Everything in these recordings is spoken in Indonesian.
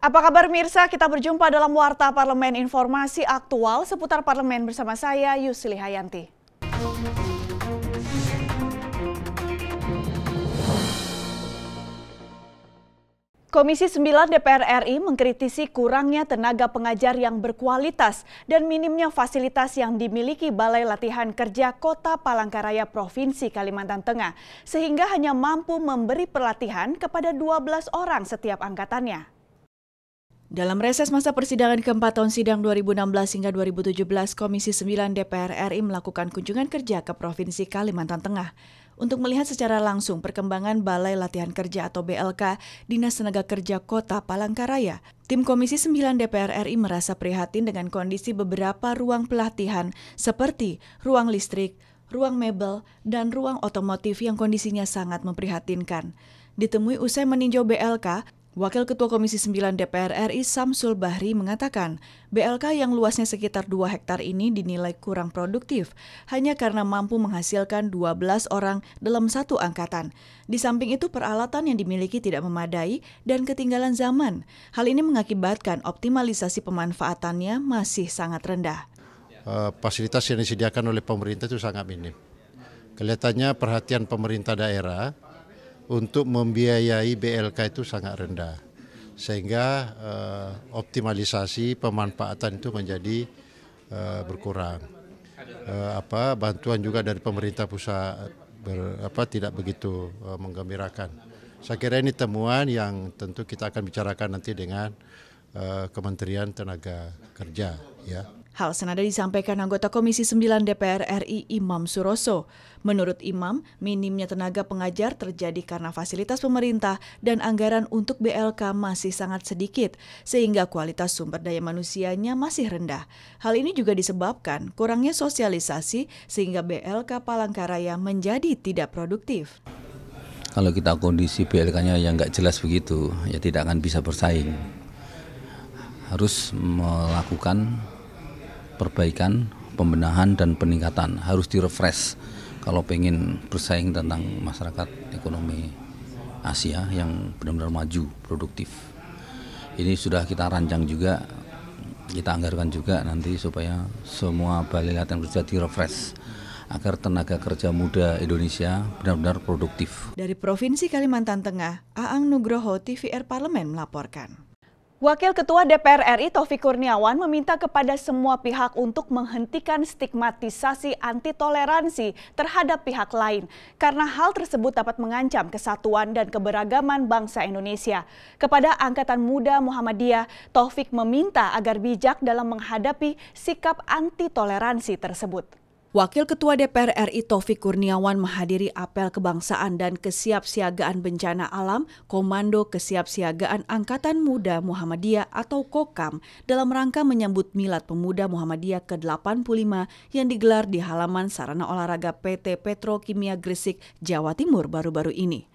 Apa kabar Mirsa? Kita berjumpa dalam Warta Parlemen, informasi aktual seputar parlemen bersama saya Yusli Hayanti. Komisi 9 DPR RI mengkritisi kurangnya tenaga pengajar yang berkualitas dan minimnya fasilitas yang dimiliki Balai Latihan Kerja Kota Palangkaraya Provinsi Kalimantan Tengah, sehingga hanya mampu memberi pelatihan kepada 12 orang setiap angkatannya. Dalam reses masa persidangan keempat tahun sidang 2016 hingga 2017, Komisi 9 DPR RI melakukan kunjungan kerja ke Provinsi Kalimantan Tengah untuk melihat secara langsung perkembangan Balai Latihan Kerja atau BLK Dinas Tenaga Kerja Kota Palangkaraya. Tim Komisi 9 DPR RI merasa prihatin dengan kondisi beberapa ruang pelatihan seperti ruang listrik, ruang mebel, dan ruang otomotif yang kondisinya sangat memprihatinkan. Ditemui usai meninjau BLK, Wakil Ketua Komisi 9 DPR RI Samsul Bahri mengatakan BLK yang luasnya sekitar 2 hektar ini dinilai kurang produktif hanya karena mampu menghasilkan 12 orang dalam satu angkatan. Di samping itu peralatan yang dimiliki tidak memadai dan ketinggalan zaman. Hal ini mengakibatkan optimalisasi pemanfaatannya masih sangat rendah. Fasilitas yang disediakan oleh pemerintah itu sangat minim. Kelihatannya perhatian pemerintah daerah untuk membiayai BLK itu sangat rendah, sehingga optimalisasi pemanfaatan itu menjadi berkurang. Bantuan juga dari pemerintah pusat tidak begitu menggembirakan. Saya kira ini temuan yang tentu kita akan bicarakan nanti dengan Kementerian Tenaga Kerja, ya. Hal senada disampaikan anggota Komisi 9 DPR RI Imam Suroso. Menurut Imam, minimnya tenaga pengajar terjadi karena fasilitas pemerintah dan anggaran untuk BLK masih sangat sedikit, sehingga kualitas sumber daya manusianya masih rendah. Hal ini juga disebabkan kurangnya sosialisasi sehingga BLK Palangkaraya menjadi tidak produktif. Kalau kita kondisi BLK-nya yang nggak jelas begitu, ya tidak akan bisa bersaing. Harus melakukan perbaikan, pembenahan, dan peningkatan. Harus direfresh kalau pengen bersaing tentang masyarakat ekonomi Asia yang benar-benar maju, produktif. Ini sudah kita rancang juga, kita anggarkan juga nanti supaya semua balai latihan kerja direfresh agar tenaga kerja muda Indonesia benar-benar produktif. Dari Provinsi Kalimantan Tengah, Aang Nugroho, TVR Parlemen melaporkan. Wakil Ketua DPR RI Taufik Kurniawan meminta kepada semua pihak untuk menghentikan stigmatisasi anti toleransi terhadap pihak lain karena hal tersebut dapat mengancam kesatuan dan keberagaman bangsa Indonesia. Kepada Angkatan Muda Muhammadiyah, Taufik meminta agar bijak dalam menghadapi sikap anti toleransi tersebut. Wakil Ketua DPR RI Taufik Kurniawan menghadiri apel kebangsaan dan kesiapsiagaan bencana alam Komando Kesiapsiagaan Angkatan Muda Muhammadiyah atau KOKAM dalam rangka menyambut Milad Pemuda Muhammadiyah ke-85 yang digelar di halaman Sarana Olahraga PT Petrokimia Gresik, Jawa Timur baru-baru ini.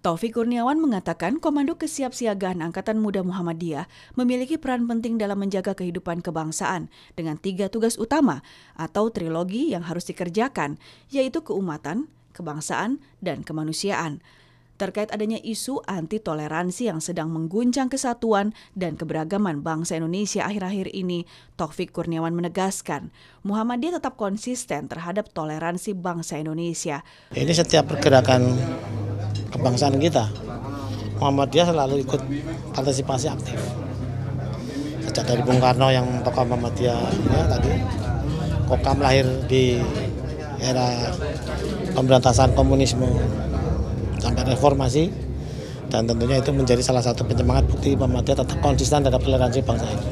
Taufik Kurniawan mengatakan Komando Kesiapsiagaan Angkatan Muda Muhammadiyah memiliki peran penting dalam menjaga kehidupan kebangsaan dengan 3 tugas utama atau trilogi yang harus dikerjakan, yaitu keumatan, kebangsaan, dan kemanusiaan. Terkait adanya isu anti toleransi yang sedang mengguncang kesatuan dan keberagaman bangsa Indonesia akhir-akhir ini, Taufik Kurniawan menegaskan Muhammadiyah tetap konsisten terhadap toleransi bangsa Indonesia. Ini setiap pergerakan kebangsaan kita, Muhammadiyah selalu ikut partisipasi aktif. Sejak dari Bung Karno yang tokoh Muhammadiyah ya, tadi, KOKAM lahir di era pemberantasan komunisme sampai reformasi, dan tentunya itu menjadi salah satu penyemangat bukti Muhammadiyah tetap konsisten terhadap toleransi bangsa ini.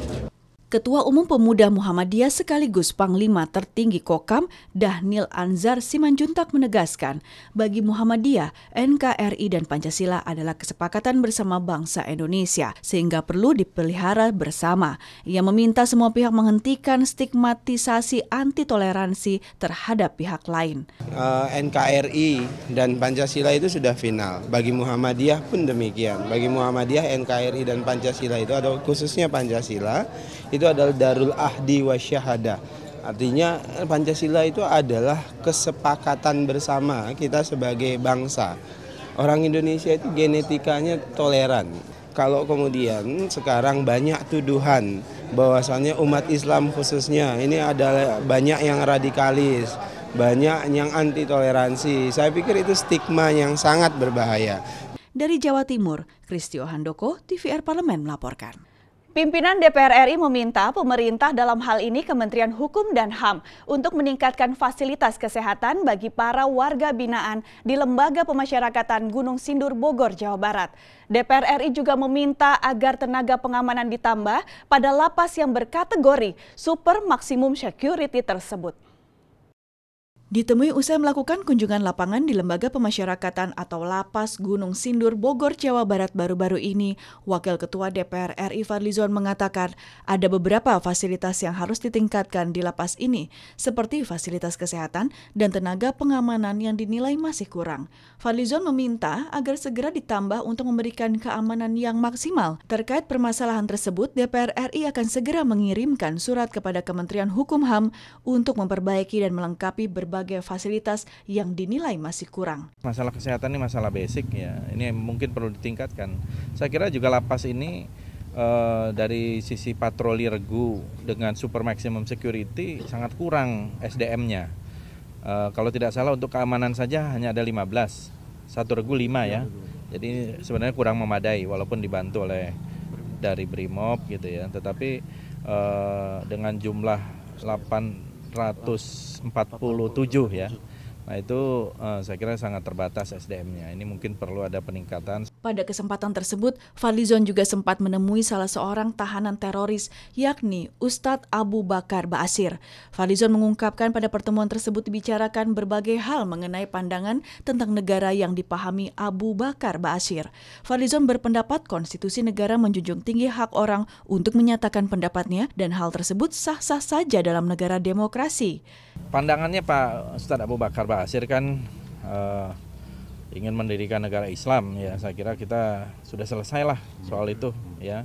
Ketua Umum Pemuda Muhammadiyah sekaligus Panglima Tertinggi KOKAM, Dahnil Anzar Simanjuntak menegaskan, bagi Muhammadiyah, NKRI dan Pancasila adalah kesepakatan bersama bangsa Indonesia, sehingga perlu dipelihara bersama. Ia meminta semua pihak menghentikan stigmatisasi anti toleransi terhadap pihak lain. NKRI dan Pancasila itu sudah final. Bagi Muhammadiyah pun demikian. Bagi Muhammadiyah, NKRI dan Pancasila itu, atau khususnya Pancasila, itu adalah darul ahdi wa syahadah. Artinya Pancasila itu adalah kesepakatan bersama kita sebagai bangsa. Orang Indonesia itu genetikanya toleran. kalau kemudian sekarang banyak tuduhan bahwasannya umat Islam khususnya ini adalah banyak yang radikalis, banyak yang anti toleransi. Saya pikir itu stigma yang sangat berbahaya. Dari Jawa Timur, Kristio Handoko, TVR Parlemen melaporkan. Pimpinan DPR RI meminta pemerintah dalam hal ini Kementerian Hukum dan HAM untuk meningkatkan fasilitas kesehatan bagi para warga binaan di Lembaga Pemasyarakatan Gunung Sindur, Bogor, Jawa Barat. DPR RI juga meminta agar tenaga pengamanan ditambah pada lapas yang berkategori super maksimum security tersebut. Ditemui usai melakukan kunjungan lapangan di Lembaga Pemasyarakatan atau Lapas Gunung Sindur, Bogor, Jawa Barat baru-baru ini, Wakil Ketua DPR RI Fadlizon mengatakan ada beberapa fasilitas yang harus ditingkatkan di lapas ini, seperti fasilitas kesehatan dan tenaga pengamanan yang dinilai masih kurang. Fadlizon meminta agar segera ditambah untuk memberikan keamanan yang maksimal. Terkait permasalahan tersebut, DPR RI akan segera mengirimkan surat kepada Kementerian Hukum HAM untuk memperbaiki dan melengkapi berbagai fasilitas yang dinilai masih kurang. Masalah kesehatan ini masalah basic ya, ini mungkin perlu ditingkatkan. Saya kira juga lapas ini dari sisi patroli regu dengan super maximum security sangat kurang SDM-nya. Kalau tidak salah untuk keamanan saja hanya ada 15, satu regu 5 ya. Jadi sebenarnya kurang memadai walaupun dibantu oleh dari Brimob gitu ya. Tetapi dengan jumlah 847 ya. Nah itu saya kira sangat terbatas SDM-nya. Ini mungkin perlu ada peningkatan. Pada kesempatan tersebut, Fadlizon juga sempat menemui salah seorang tahanan teroris, yakni Ustadz Abu Bakar Ba'asyir. Fadlizon mengungkapkan pada pertemuan tersebut dibicarakan berbagai hal mengenai pandangan tentang negara yang dipahami Abu Bakar Ba'asyir. Fadlizon berpendapat konstitusi negara menjunjung tinggi hak orang untuk menyatakan pendapatnya dan hal tersebut sah-sah saja dalam negara demokrasi. Pandangannya Pak Ustadz Abu Bakar Ba'asyir kan ingin mendirikan negara Islam ya. Saya kira kita sudah selesai lah soal itu ya.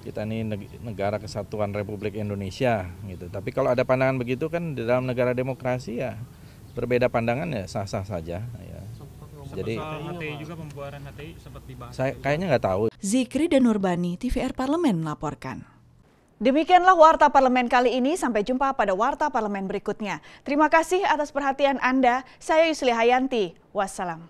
Kita ini negara kesatuan Republik Indonesia gitu. Tapi kalau ada pandangan begitu kan di dalam negara demokrasi ya berbeda pandangan ya sah-sah saja ya. Jadi HTI juga pembuaran HTI sempat dibahas. Saya kayaknya nggak tahu. Zikri dan Nurbani, TVR Parlemen melaporkan. Demikianlah Warta Parlemen kali ini, sampai jumpa pada Warta Parlemen berikutnya. Terima kasih atas perhatian Anda, saya Yusli Hayanti, wassalam.